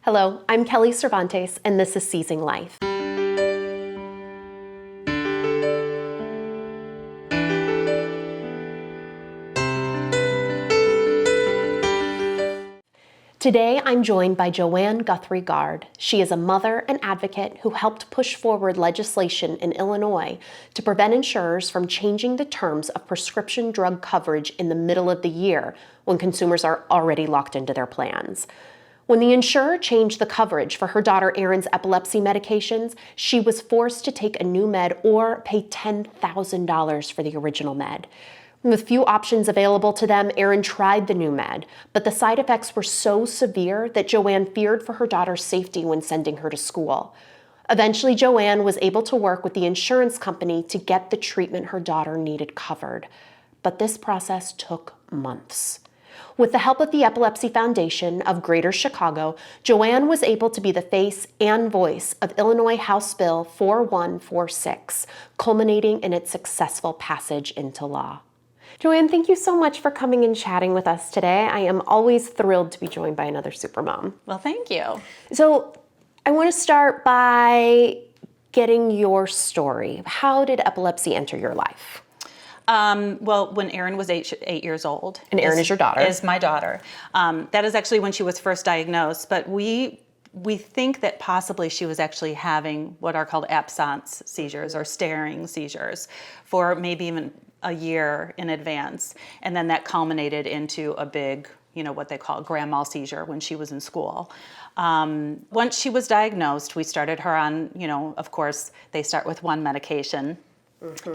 Hello, I'm Kelly Cervantes, and this is Seizing Life. Today, I'm joined by Joanne Guthrie-Guard. She is a mother and advocate who helped push forward legislation in Illinois to prevent insurers from changing the terms of prescription drug coverage in the middle of the year when consumers are already locked into their plans. When the insurer changed the coverage for her daughter Erin's epilepsy medications, she was forced to take a new med or pay $10,000 for the original med. With few options available to them, Erin tried the new med, but the side effects were so severe that Joanne feared for her daughter's safety when sending her to school. Eventually, Joanne was able to work with the insurance company to get the treatment her daughter needed covered. But this process took months. With the help of the Epilepsy Foundation of Greater Chicago, Joanne was able to be the face and voice of Illinois House Bill 4146, culminating in its successful passage into law. Joanne, thank you so much for coming and chatting with us today. I am always thrilled to be joined by another supermom. Well, thank you. So I want to start by getting your story. How did epilepsy enter your life? Well, when Erin was eight years old. And Erin is your daughter? Is my daughter. That is actually when she was first diagnosed, but we think that possibly she was actually having what are called absence seizures or staring seizures for maybe even a year in advance. And then that culminated into a big, what they call grand mal seizure when she was in school. Once she was diagnosed, we started her on, of course, they start with one medication. Mm-hmm.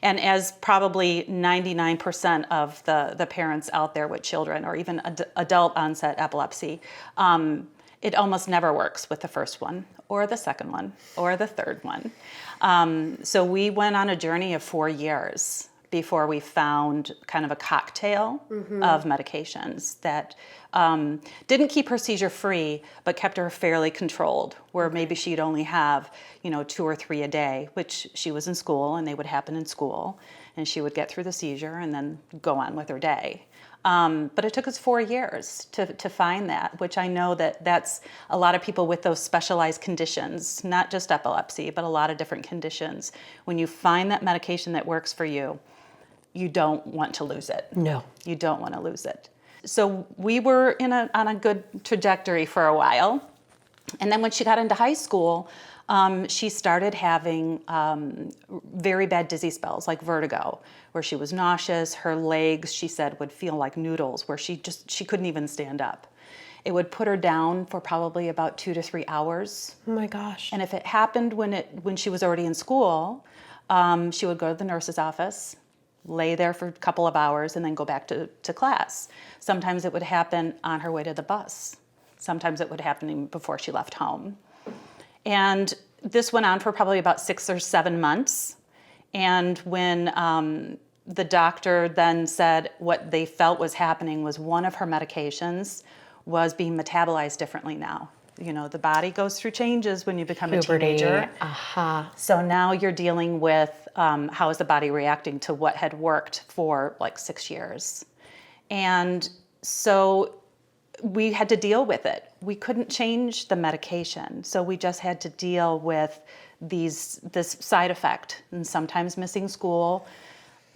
And as probably 99% of the parents out there with children or even adult onset epilepsy, it almost never works with the first one or the second one or the third one. So we went on a journey of 4 years before we found kind of a cocktail of medications that didn't keep her seizure free, but kept her fairly controlled, where maybe she'd only have, 2 or 3 a day, which she was in school and they would happen in school, and she would get through the seizure and then go on with her day. But it took us 4 years to find that, which I know that's a lot of people with those specialized conditions, not just epilepsy, but a lot of different conditions. When you find that medication that works for you, you don't want to lose it. No. You don't want to lose it. So we were on a good trajectory for a while. And then when she got into high school, she started having very bad dizzy spells, like vertigo, where she was nauseous. Her legs, she said, would feel like noodles, where she couldn't even stand up. It would put her down for probably about 2 to 3 hours. Oh my gosh. And if it happened when she was already in school, she would go to the nurse's office, lay there for a couple of hours, and then go back to class. Sometimes it would happen on her way to the bus. Sometimes it would happen even before she left home. And this went on for probably about 6 or 7 months. And when the doctor then said what they felt was happening was one of her medications was being metabolized differently now. The body goes through changes when you become Puberty. A teenager. Uh-huh. So now you're dealing with how is the body reacting to what had worked for like 6 years. And so we had to deal with it. We couldn't change the medication, so we just had to deal with this side effect, and sometimes missing school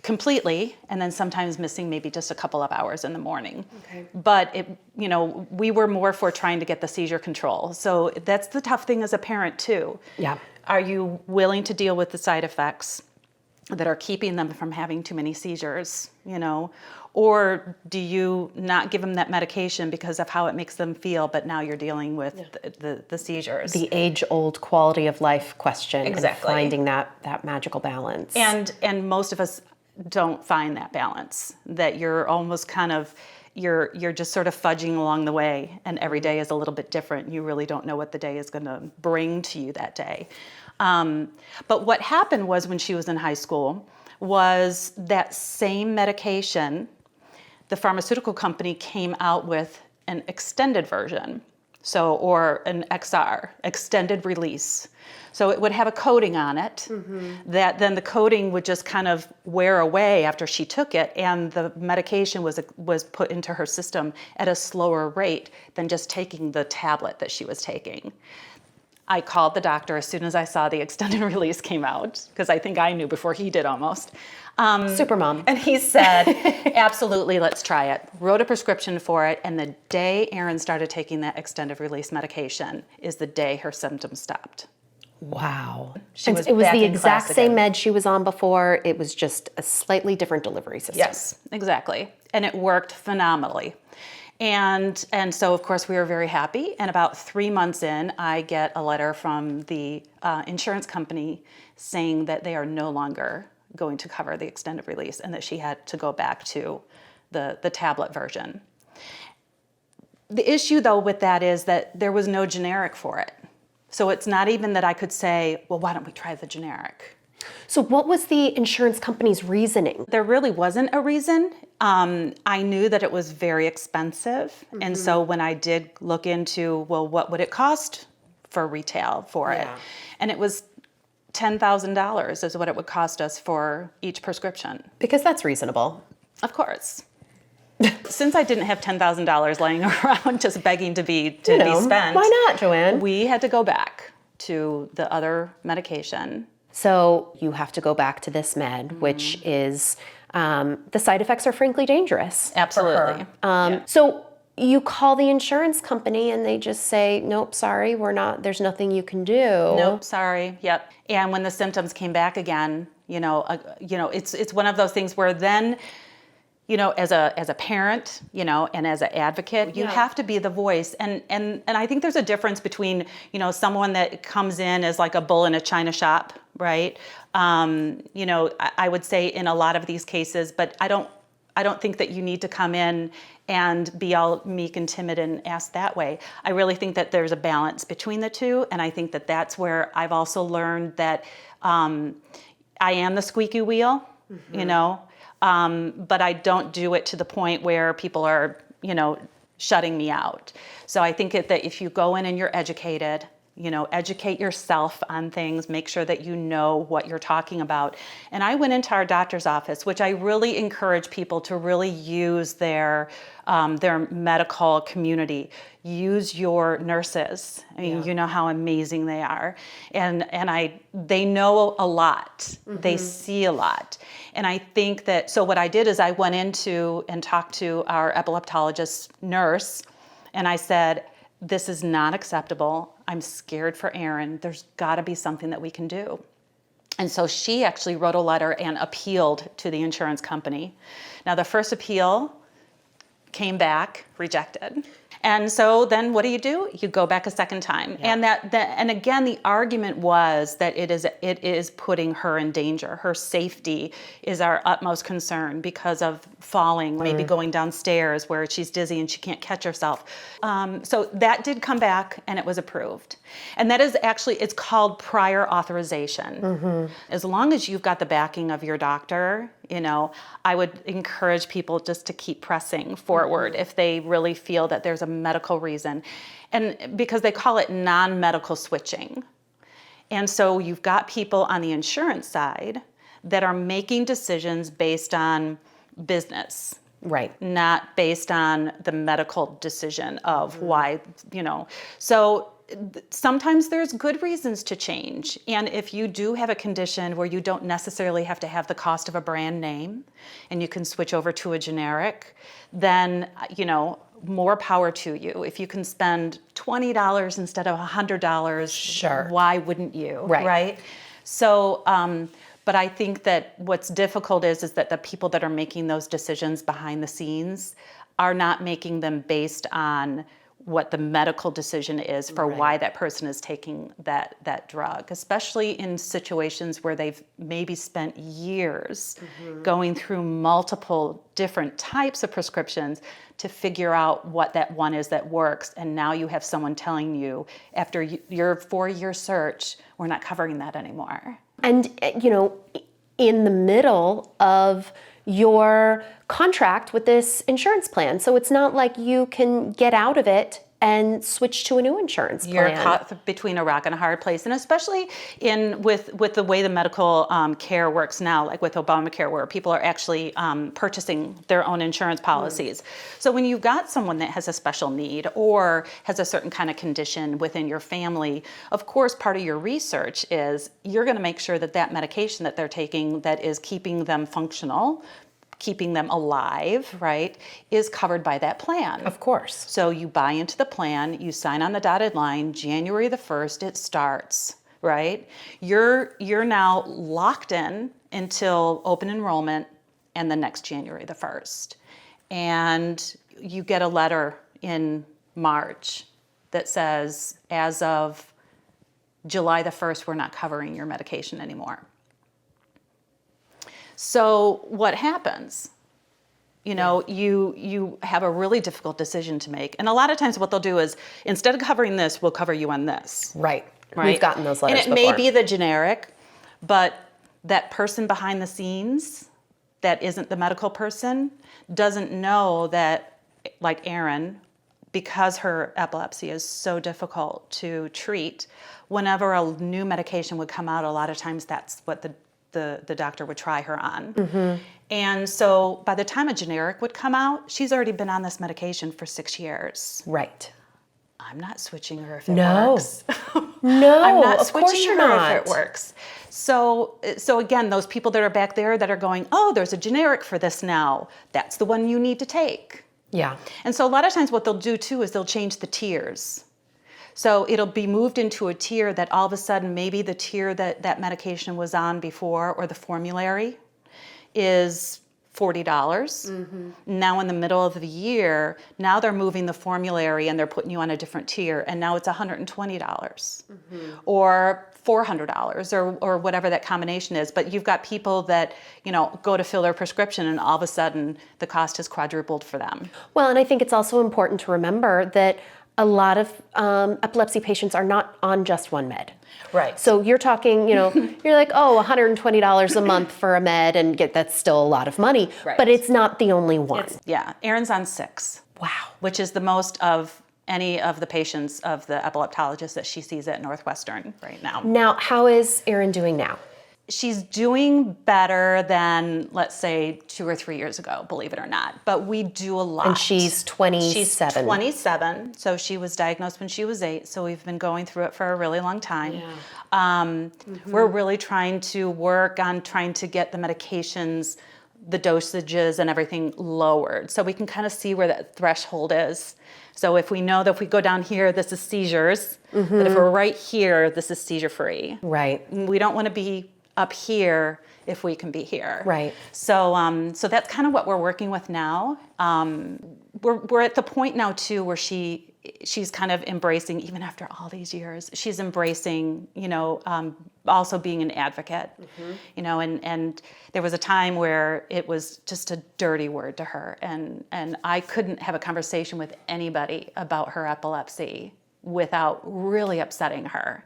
completely, and then sometimes missing maybe just a couple of hours in the morning. Okay. But we were more for trying to get the seizure control. So that's the tough thing as a parent too. Yeah. Are you willing to deal with the side effects that are keeping them from having too many seizures, Or do you not give them that medication because of how it makes them feel, but now you're dealing with the seizures? The age-old quality of life question. Exactly. And finding that magical balance. And most of us don't find that balance, that you're almost kind of, you're just sort of fudging along the way, and every day is a little bit different. You really don't know what the day is going to bring to you that day. But what happened was when she was in high school was that same medication, the pharmaceutical company came out with an extended version. So, or an XR, extended release. So it would have a coating on it that then the coating would just kind of wear away after she took it, and the medication was put into her system at a slower rate than just taking the tablet that she was taking. I called the doctor as soon as I saw the extended release came out, because I think I knew before he did almost. Super mom. And he said, absolutely, let's try it. Wrote a prescription for it, and the day Erin started taking that extended release medication is the day her symptoms stopped. Wow. She was it was back the in exact class same again. med she was on before. It was just a slightly different delivery system. Yes, exactly. And it worked phenomenally. And so, of course, we were very happy. And about 3 months in, I get a letter from the insurance company saying that they are no longer going to cover the extended release and that she had to go back to the tablet version. The issue, though, with that is that there was no generic for it. So it's not even that I could say, well, why don't we try the generic? So what was the insurance company's reasoning? There really wasn't a reason. I knew that it was very expensive. And so when I did look into, well, what would it cost for retail for it? And it was $10,000 is what it would cost us for each prescription. Because that's reasonable. Of course. Since I didn't have $10,000 laying around just begging to be spent, Why not, Joanne? we had to go back to the other medication. So you have to go back to this med, which is, the side effects are frankly dangerous. Absolutely. So you call the insurance company and they just say, nope, sorry, there's nothing you can do. Nope, sorry. Yep. And when the symptoms came back again, it's one of those things where then, as a parent, and as an advocate, you have to be the voice. And I think there's a difference between, someone that comes in as like a bull in a china shop, right? I would say in a lot of these cases, but I don't think that you need to come in and be all meek and timid and ask that way. I really think that there's a balance between the two. And I think that that's where I've also learned that I am the squeaky wheel, but I don't do it to the point where people are, shutting me out. So I think that if you go in and you're educated, educate yourself on things, make sure that you know what you're talking about. And I went into our doctor's office, which I really encourage people to really use their medical community. Use your nurses. I mean, you know how amazing they are. And they know a lot. They see a lot. And I think that, so what I did is I went into and talked to our epileptologist nurse, and I said, this is not acceptable. I'm scared for Erin. There's got to be something that we can do. And so she actually wrote a letter and appealed to the insurance company. Now, the first appeal came back rejected. And so then what do? You go back a second time. Yeah. And again, the argument was that it is putting her in danger. Her safety is our utmost concern because of falling, maybe going downstairs where she's dizzy and she can't catch herself. So that did come back and it was approved. And that is actually, it's called prior authorization. As long as you've got the backing of your doctor, I would encourage people just to keep pressing forward if they really feel that there's a medical reason. And because they call it non-medical switching. And so you've got people on the insurance side that are making decisions based on business. Right. Not based on the medical decision of why, So sometimes there's good reasons to change. And if you do have a condition where you don't necessarily have to have the cost of a brand name and you can switch over to a generic, then, more power to you. If you can spend $20 instead of $100, sure. Why wouldn't you? Right. So, but I think that what's difficult is that the people that are making those decisions behind the scenes are not making them based on what the medical decision is for why that person is taking that drug, especially in situations where they've maybe spent years going through multiple different types of prescriptions to figure out what that one is that works. And now you have someone telling you after your 4-year search, we're not covering that anymore. And, in the middle of your contract with this insurance plan. So it's not like you can get out of it and switch to a new insurance plan. You're caught between a rock and a hard place, and especially with the way the medical care works now, like with Obamacare, where people are actually purchasing their own insurance policies. So when you've got someone that has a special need or has a certain kind of condition within your family, of course, part of your research is you're going to make sure that that medication that they're taking that is keeping them functional, keeping them alive, right, is covered by that plan. Of course. So you buy into the plan, you sign on the dotted line, January the 1st, it starts, right? You're now locked in until open enrollment and the next January the 1st. And you get a letter in March that says, as of July the 1st, we're not covering your medication anymore. So what happens? You know, you have a really difficult decision to make. And a lot of times what they'll do is, instead of covering this, we'll cover you on this. Right. Right? We've gotten those letters and it before. may be the generic, but that person behind the scenes that isn't the medical person doesn't know that, like Erin, because her epilepsy is so difficult to treat, whenever a new medication would come out, a lot of times that's what the doctor would try her on. Mm-hmm. And so by the time a generic would come out, she's already been on this medication for 6 years. Right. I'm not switching her if it No. works. No, I'm not of course switching you're her not. if it works. So again, those people that are back there that are going, oh, there's a generic for this now. That's the one you need to take. Yeah. And so a lot of times what they'll do too is they'll change the tiers. So it'll be moved into a tier that all of a sudden maybe the tier that medication was on before or the formulary is $40. Mm-hmm. Now in the middle of the year, now they're moving the formulary and they're putting you on a different tier, and now it's $120 or $400 or whatever that combination is. But you've got people that, you know, go to fill their prescription and all of a sudden the cost has quadrupled for them. Well, and I think it's also important to remember that a lot of epilepsy patients are not on just one med. Right. So you're talking, you know, you're like, oh, $120 a month for a med, and that's still a lot of money. Right. But it's not the only one. Erin's on 6. Wow. Which is the most of any of the patients of the epileptologist that she sees at Northwestern right now. Now, how is Erin doing now? She's doing better than, let's say, 2 or 3 years ago, believe it or not. But we do a lot. And she's 27. She's 27, so she was diagnosed when she was 8, so we've been going through it for a really long time. Yeah. We're really trying to work on trying to get the medications, the dosages and everything lowered, so we can kind of see where that threshold is. So if we know that if we go down here, this is seizures, but if we're right here, this is seizure-free. Right. We don't want to be up here if we can be here. Right. So so that's kind of what we're working with now. We're at the point now too where she's kind of embracing, even after all these years, she's embracing, you know, also being an advocate, you know, and there was a time where it was just a dirty word to her, and I couldn't have a conversation with anybody about her epilepsy without really upsetting her.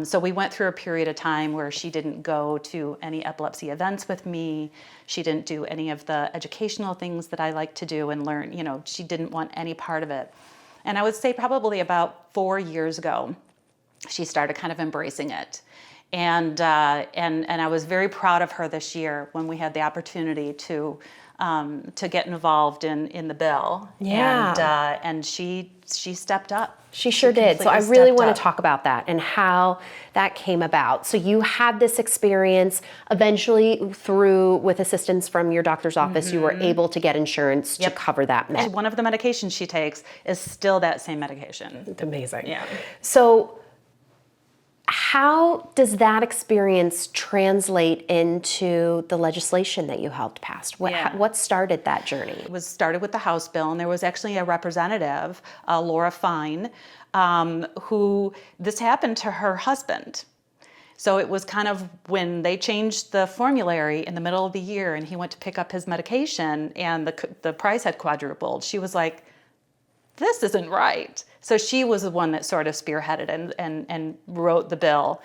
So we went through a period of time where she didn't go to any epilepsy events with me. She didn't do any of the educational things that I like to do and learn. You know, she didn't want any part of it. And I would say probably about 4 years ago, she started kind of embracing it. And I was very proud of her this year when we had the opportunity to get involved in the bill. Yeah. And she stepped up. She sure did. So I really want to talk about that and how that came about. So you had this experience eventually with assistance from your doctor's office, you were able to get insurance to cover that med. One of the medications she takes is still that same medication. It's amazing. Yeah. So how does that experience translate into the legislation that you helped pass? What started that journey? It was started with the House bill, and there was actually a representative, Laura Fine, who this happened to her husband. So it was kind of when they changed the formulary in the middle of the year and he went to pick up his medication and the price had quadrupled. She was like, this isn't right. So she was the one that sort of spearheaded and wrote the bill.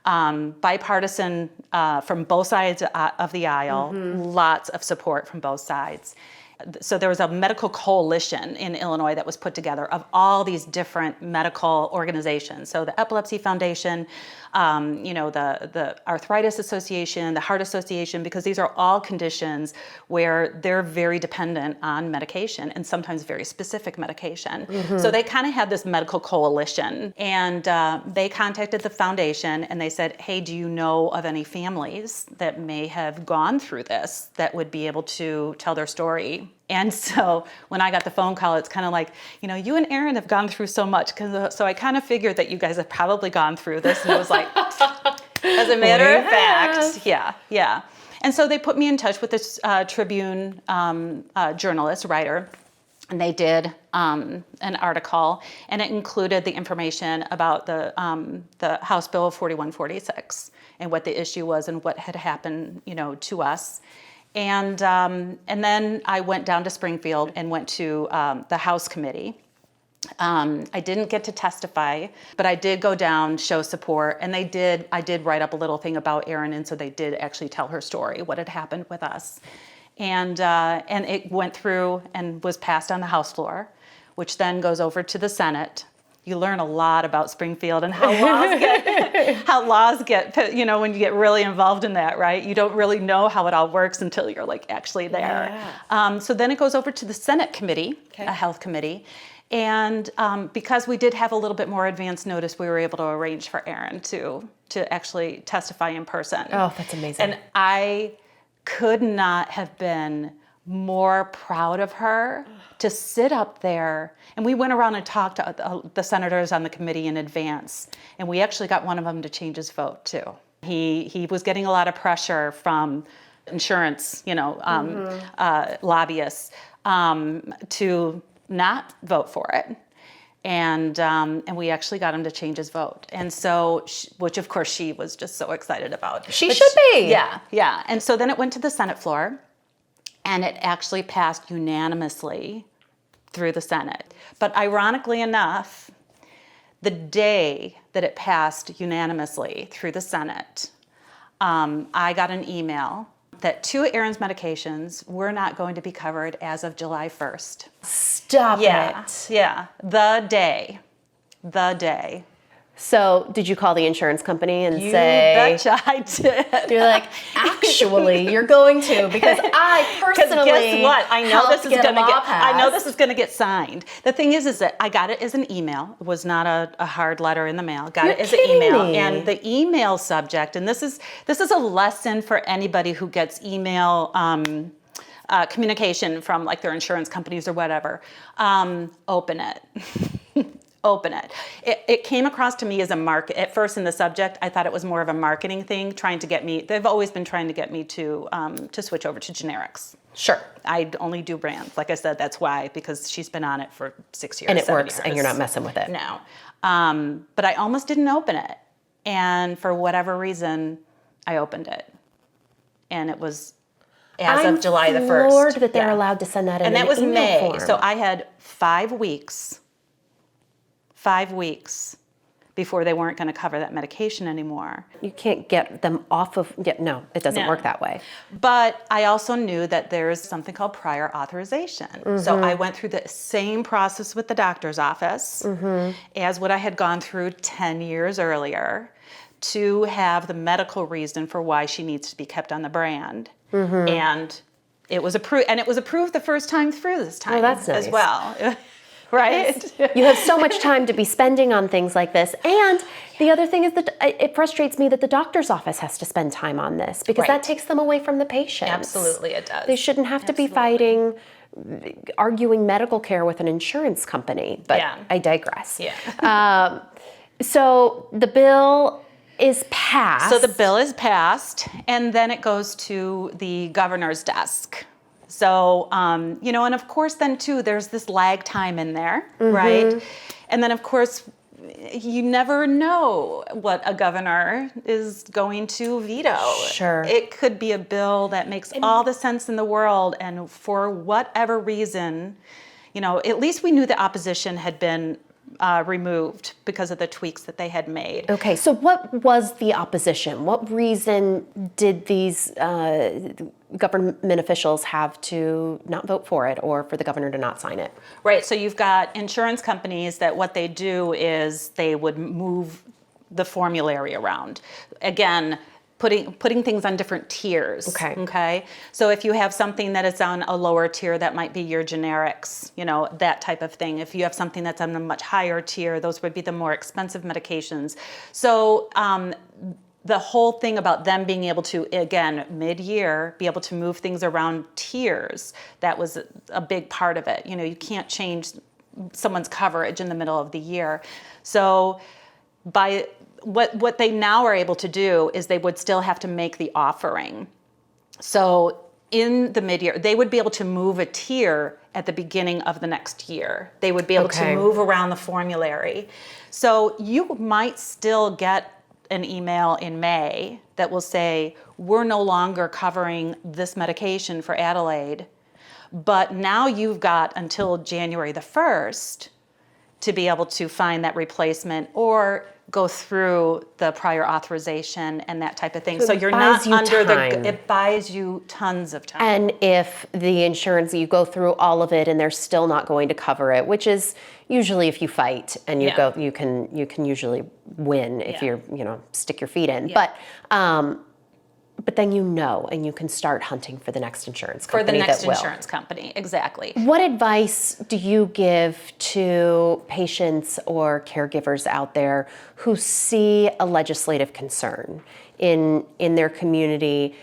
Bipartisan from both sides of the aisle, lots of support from both sides. So there was a medical coalition in Illinois that was put together of all these different medical organizations. So the Epilepsy Foundation, the Arthritis Association, the Heart Association, because these are all conditions where they're very dependent on medication and sometimes very specific medication. So they kind of had this medical coalition, and they contacted the foundation and they said, hey, do you know of any families that may have gone through this that would be able to tell their story? And so when I got the phone call, it's kind of like, you and Erin have gone through so much. So I kind of figured that you guys have probably gone through this. And it was like, as a matter of fact, yeah. And so they put me in touch with this Tribune journalist, writer. And they did an article, and it included the information about the House Bill 4146 and what the issue was and what had happened, to us. And then I went down to Springfield and went to the House committee. I didn't get to testify, but I did go down, show support, and I did write up a little thing about Erin, and so they did actually tell her story, what had happened with us. And it went through and was passed on the House floor, which then goes over to the Senate. You learn a lot about Springfield and how laws get, when you get really involved in that, right? You don't really know how it all works until you're actually there. Yeah. So then it goes over to the Senate committee, a health committee. And because we did have a little bit more advance notice, we were able to arrange for Erin to actually testify in person. Oh, that's amazing. And I could not have been more proud of her to sit up there. And we went around and talked to the senators on the committee in advance. And we actually got one of them to change his vote too. He was getting a lot of pressure from insurance, lobbyists to not vote for it. And we actually got him to change his vote. And so, which of course she was just so excited about. She should be. Yeah. And so then it went to the Senate floor, and it actually passed unanimously through the Senate. But ironically enough, the day that it passed unanimously through the Senate, I got an email that 2 of Erin's medications were not going to be covered as of July 1st. Stop it. Yeah, the day. So did you call the insurance company and You say... betcha I did. You're like, actually, you're going to, because I personally guess what? I know this is going to get. passed. I know this is going to get signed. The thing is that I got it as an email. It was not a hard letter in the mail. Got it as an email, and the email subject. And this is a lesson for anybody who gets email communication from their insurance companies or whatever. Open it. Open it. It came across to me as a market. At first in the subject, I thought it was more of a marketing thing, trying to get me, they've always been trying to get me to switch over to generics. Sure. I only do brands. Like I said, that's why, because she's been on it for 6 years. And it works, years. and you're not messing with it. No. But I almost didn't open it. And for whatever reason, I opened it. And it was as of July the 1st. I'm floored that they're allowed to send that in. And that was May. Form. So I had 5 weeks before they weren't going to cover that medication anymore. You can't get them off of, no, it doesn't work that way. But I also knew that there's something called prior authorization. So I went through the same process with the doctor's office as what I had gone through 10 years earlier to have the medical reason for why she needs to be kept on the brand. And it was approved, the first time through this time that's nice. as well. Right? You have so much time to be spending on things like this. And the other thing is that it frustrates me that the doctor's office has to spend time on this, because that takes them away from the patient. Absolutely, it does. They shouldn't have to be fighting, arguing medical care with an insurance company. But I digress. Yeah. So the bill is passed. So the bill is passed, and then it goes to the governor's desk. So, and of course then too, there's this lag time in there, right? And then of course, you never know what a governor is going to veto. Sure. It could be a bill that makes all the sense in the world, and for whatever reason, at least we knew the opposition had been removed because of the tweaks that they had made. Okay, so what was the opposition? What reason did these government officials have to not vote for it or for the governor to not sign it? Right, so you've got insurance companies that what they do is they would move the formulary around. Again, putting things on different tiers. Okay. So if you have something that is on a lower tier, that might be your generics, that type of thing. If you have something that's on a much higher tier, those would be the more expensive medications. So the whole thing about them being able to, again, mid-year, be able to move things around tiers, that was a big part of it. You can't change someone's coverage in the middle of the year. So by what they now are able to do is they would still have to make the offering. So in the mid-year, they would be able to move a tier at the beginning of the next year. They would be able to move around the formulary. So you might still get an email in May that will say, we're no longer covering this medication for Adelaide, but now you've got until January the 1st to be able to find that replacement or go through the prior authorization and that type of thing. So you're not under it buys you tons of time. And if the insurance, you go through all of it and they're still not going to cover it, which is usually if you fight and you go, you can usually win if you're, stick your feet in. But then and you can start hunting for the next insurance company. For the next insurance company, exactly. What advice do you give to patients or caregivers out there who see a legislative concern in their community?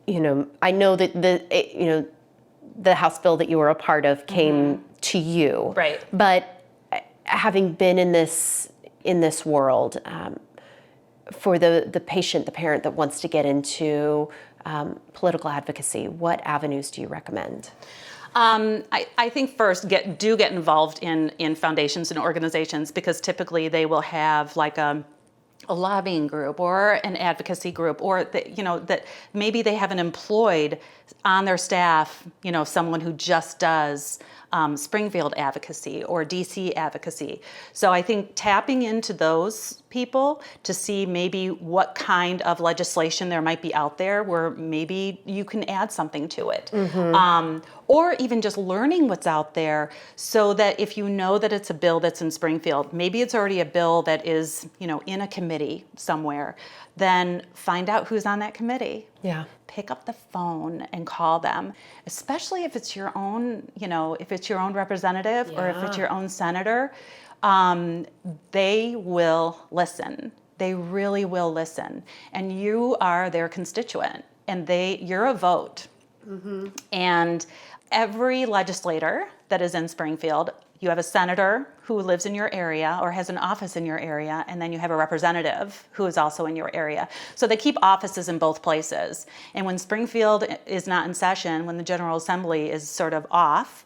I know that the House bill that you were a part of came to you, right? But having been in this world. For the patient, the parent that wants to get into political advocacy, what avenues do you recommend? I think first, do get involved in foundations and organizations, because typically they will have like a lobbying group or an advocacy group, or that maybe they haven't employed on their staff, someone who just does Springfield advocacy or DC advocacy. So I think tapping into those people to see maybe what kind of legislation there might be out there where maybe you can add something to it. Or even just learning what's out there, so that if you know that it's a bill that's in Springfield, maybe it's already a bill that is, in a committee somewhere, then find out who's on that committee. Yeah. Pick up the phone and call them, especially if it's your own, if it's your own representative or if it's your own senator. They will listen. They really will listen. And you are their constituent, and you're a vote. And every legislator that is in Springfield, you have a senator who lives in your area or has an office in your area, and then you have a representative who is also in your area. So they keep offices in both places. And when Springfield is not in session, when the General Assembly is sort of off,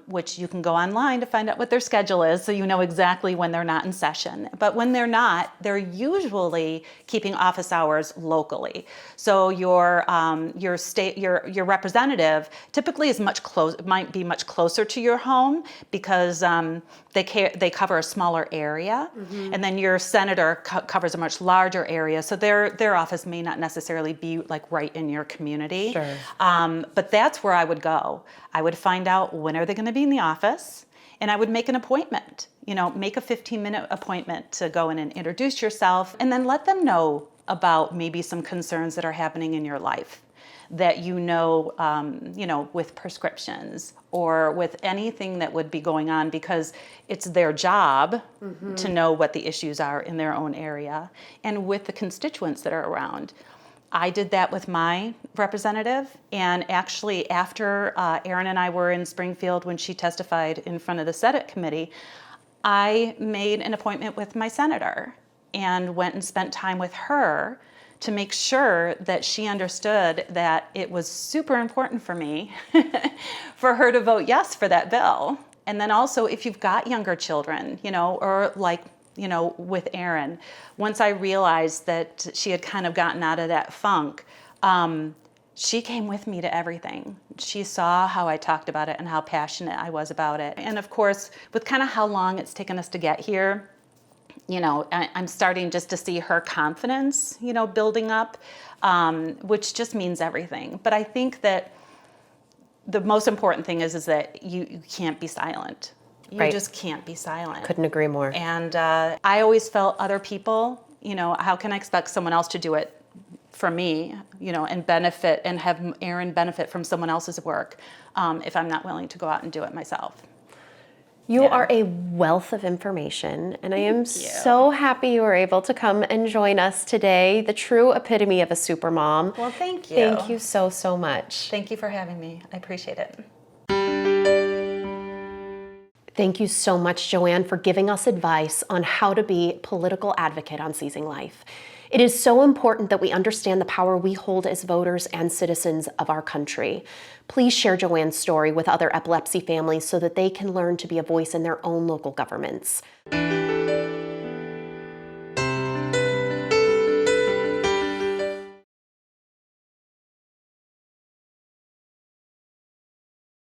which you can go online to find out what their schedule is, so you know exactly when they're not in session. But when they're not, they're usually keeping office hours locally. So your representative typically might be much closer to your home, because they cover a smaller area, and then your senator covers a much larger area. So their office may not necessarily be like right in your community. Sure. But that's where I would go. I would find out when are they going to be in the office, and I would make an appointment. Make a 15-minute appointment to go in and introduce yourself, and then let them know about maybe some concerns that are happening in your life that with prescriptions or with anything that would be going on, because it's their job to know what the issues are in their own area and with the constituents that are around. I did that with my representative, and actually after Erin and I were in Springfield when she testified in front of the Senate committee, I made an appointment with my senator and went and spent time with her to make sure that she understood that it was super important for me for her to vote yes for that bill. And then also, if you've got younger children, or like, with Erin, once I realized that she had kind of gotten out of that funk, she came with me to everything. She saw how I talked about it and how passionate I was about it. And of course, with kind of how long it's taken us to get here, you know, I'm starting just to see her confidence, you know, building up, which just means everything. But I think that the most important thing is that you can't be silent. You Right. just can't be silent. Couldn't agree more. And I always felt other people, you know, how can I expect someone else to do it for me, you know, and benefit and have Erin benefit from someone else's work if I'm not willing to go out and do it myself. You Yeah. are a wealth of information, and I am you. so happy you were able to come and join us today, the true epitome of a supermom. Well, thank you. Thank you so, so much. Thank you for having me. I appreciate it. Thank you so much, Joanne, for giving us advice on how to be a political advocate on Seizing Life. It is so important that we understand the power we hold as voters and citizens of our country. Please share Joanne's story with other epilepsy families so that they can learn to be a voice in their own local governments.